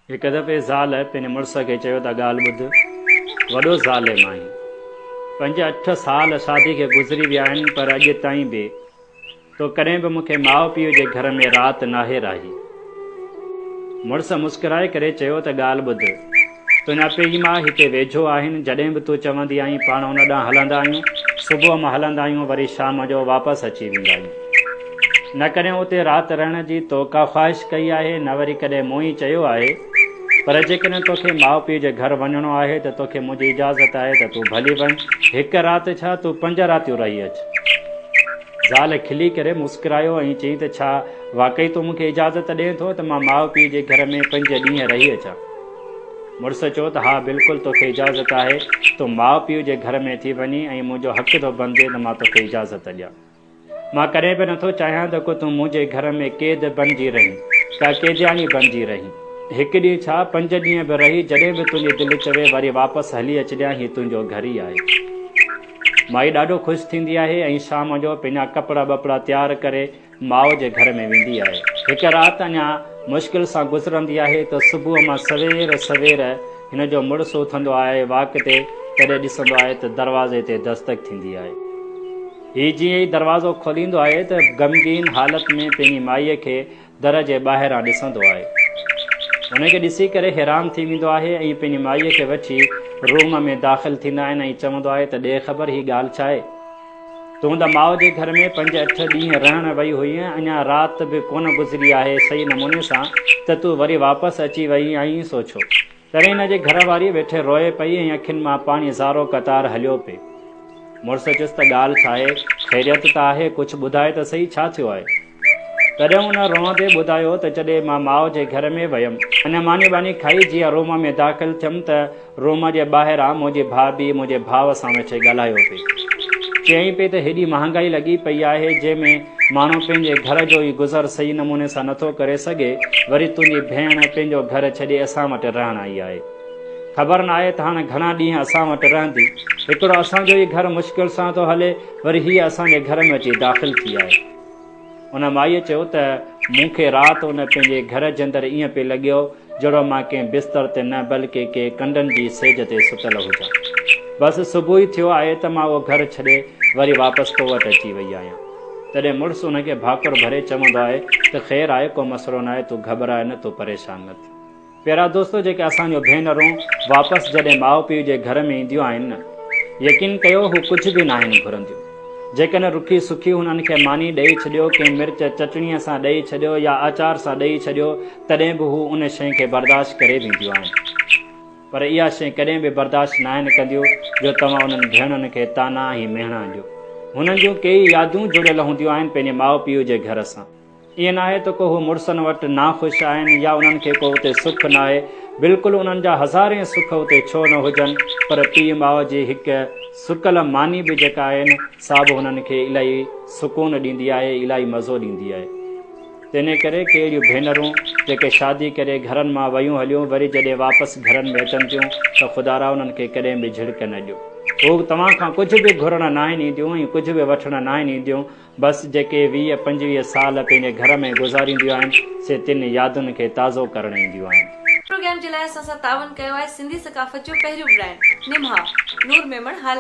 एक दफ़े ज़ाल पंहिंजे मुड़ुस खे चयो त ॻाल्हि ॿुध, वॾो ज़ाल मां 5-8 साल शादी खे गुज़री विया आहिनि, पर अॼु ताईं बि तो कॾहिं बि मूंखे माउ पीउ जे घर में राति नाहे राही। मुड़ुस मुस्कुराए करे चयो त ॻाल्हि ॿुध, तुंहिंजा पीउ माउ हिते वेझो आहिनि। जॾहिं बि तूं चवंदी आहीं पाण हुन ॾांहुं हलंदा आहियूं, सुबुह मां हलंदा आहियूं, वरी शाम जो वापसि अची वेंदा आहियूं। न कॾहिं उते राति रहण जी तो का ख़्वाहिश कई आहे, न वरी कॾहिं मूं ई चयो आहे। पर जेकॾहिं तोखे माउ पीउ जे घर वञिणो आहे त तोखे मुंहिंजी इजाज़त आहे त तूं भली वञ। हिकु राति छा तूं 5 रातियूं रही अचु। ज़ाल खिली करे मुस्कुरायो ऐं चई त छा वाक़ई तूं मूंखे इजाज़त ॾिए थो त मां माउ पीउ जे घर में 5 ॾींहं रही अचां? मुड़ुस चयो त हा बिल्कुलु तोखे इजाज़त आहे, तूं माउ पीउ जे घर में थी वञी ऐं मुंहिंजो हक़ थो बणिजे त मां तोखे इजाज़त ॾियां। मां कॾहिं बि नथो चाहियां त को तूं मुंहिंजे घर में क़ैद बणिजी रहीं, का क़ैदियानी बणिजी रहीं। हिकु ॾींहुं छा 5 ॾींहं बि रही, जॾहिं बि तुंहिंजी दिलि चवे वरी वापसि हली अचिजांइ, हीउ तुंहिंजो घर ई आहे। माई ॾाढो ख़ुशि थींदी आहे ऐं शाम जो पंहिंजा कपिड़ा वपड़ा तयारु करे माउ जे घर में वेंदी आहे। हिकु राति अञा मुश्किल सां गुज़रंदी आहे त सुबुह मां सवेर हिन जो मुड़ुसु उथंदो आहे वाक ते। तॾहिं ॾिसंदो आहे त दरवाज़े ते दस्तक थींदी आहे। हीउ जीअं ई दरवाज़ो खोलींदो आहे त ग़मगीन हालत में पंहिंजी माईअ खे दर जे ॿाहिरां ॾिसंदो आहे। उनखे ॾिसी करे हैरान थी वेंदो आहे ऐं पंहिंजी माईअ खे वठी रूम में दाख़िल थींदा आहिनि ऐं चवंदो आहे त ॾे ख़बर हीअ ॻाल्हि छा आहे? तूं त माउ जे घर में 5-8 ॾींहं रहण वई हुई, अञा राति बि कोन गुज़री आहे सही नमूने सां, त तूं वरी वापसि अची वई आहीं, सोचो। तॾहिं हिन जे घर वारी वेठे रोए पई ऐं अखियुनि मां पाणी ज़ारो क़तार हलियो पिए। मुड़ुस चयुसि त ॻाल्हि छा आहे, ख़ैरियत त आहे, कुझु ॿुधाए त सही छा थियो आहे? तॾहिं हुन रोअंदे ॿुधायो त जॾहिं मां माउ जे घर में वियमि, अञा मानी बानी खाई जीअं रूम में दाख़िल थियमि त रूम जे ॿाहिरां मुंहिंजी भाभी मुंहिंजे भाउ सां वेठे ॻाल्हायो पई। चयईं पई त हेॾी महांगाई लॻी पई आहे, जंहिंमें माण्हू पंहिंजे घर जो ई गुज़र सही नमूने सां नथो करे सघे, वरी तुंहिंजी भेण पंहिंजो घर छॾे असां वटि रहण आई आहे। ख़बर न आहे त हाणे घणा ॾींहं असां वटि रहंदी। हिकिड़ो असांजो ई घर मुश्किल सां थो हले, वरी हीअ असांजे घर में अची दाख़िल थी आहे। उन माईअ चयो त मूंखे राति उन पंहिंजे घर जे अंदरि ईअं पियो लॻियो जहिड़ो मां कंहिं बिस्तर ते न बल्कि कंहिं कंडनि जी सेज ते सुतल हुजां। बसि सुबुह ई थियो आहे त मां उहो घर छॾे वरी वापसि तो वटि अची वई आहियां। तॾहिं मुड़ुसु उनखे भाकुर भरे चवंदो आहे त ख़ैरु आहे, को मसइलो न आहे, तूं घबराए न, तूं परेशान न थी। प्यारा दोस्तो, जेके असांजो भेनरूं वापसि जॾहिं माउ पीउ जे घर में ईंदियूं आहिनि न, यकीन कयो हू कुझु बि न आहिनि घुरंदियूं। जेकॾहिं रुखी सुखी हुननि खे मानी ॾेई छॾियो, कंहिं मिर्च चटणीअ सां ॾेई छॾियो या अचार सां ॾेई छॾियो, तॾहिं बि हू उन शइ खे बर्दाश्त करे वेंदियूं आहिनि। पर इहा शइ कॾहिं बि बर्दाश्त न आहिनि कंदियूं जो तव्हां उन्हनि भेणुनि खे ताना ऐं मेणा ॾियो। हुननि जूं कई यादियूं जुड़ियल हूंदियूं आहिनि पंहिंजे माउ पीउ जे घर सां। ईअं न आहे त को हू मुड़ुसनि वटि नाख़ुशि आहिनि या उन्हनि खे को उते सुख न आहे। बिल्कुलु उन्हनि जा हज़ारे सुख उते छो न हुजनि, पर पीउ माउ जी हिकु सुकल मानी बि जेका आहे न, सा बि हुननि खे इलाही सुकून ॾींदी आहे, इलाही मज़ो ॾींदी आहे। तंहिं करे कहिड़ियूं भेनरूं जेके शादी करे घरनि मां वयूं हलियूं, वरी जॾहिं वापसि घरनि में अचनि थियूं त ख़ुदारा उन्हनि खे कॾहिं बि झिड़क न ॾियो। उहे तव्हां खां कुझु बि घुरण न आहिनि ईंदियूं ऐं कुझु बि वठण न आहिनि ईंदियूं। बसि जेके 20-25 साल पंहिंजे घर में गुज़ारींदियूं आहिनि, से 3 यादुनि खे ताज़ो करणु ईंदियूं आहिनि। प्रोग्राम जे लाइ असां सां तावन कयो आहे सिंधी सकाफ़त जो पहिरियों ब्रांड निमहा नूर मेमण हाल।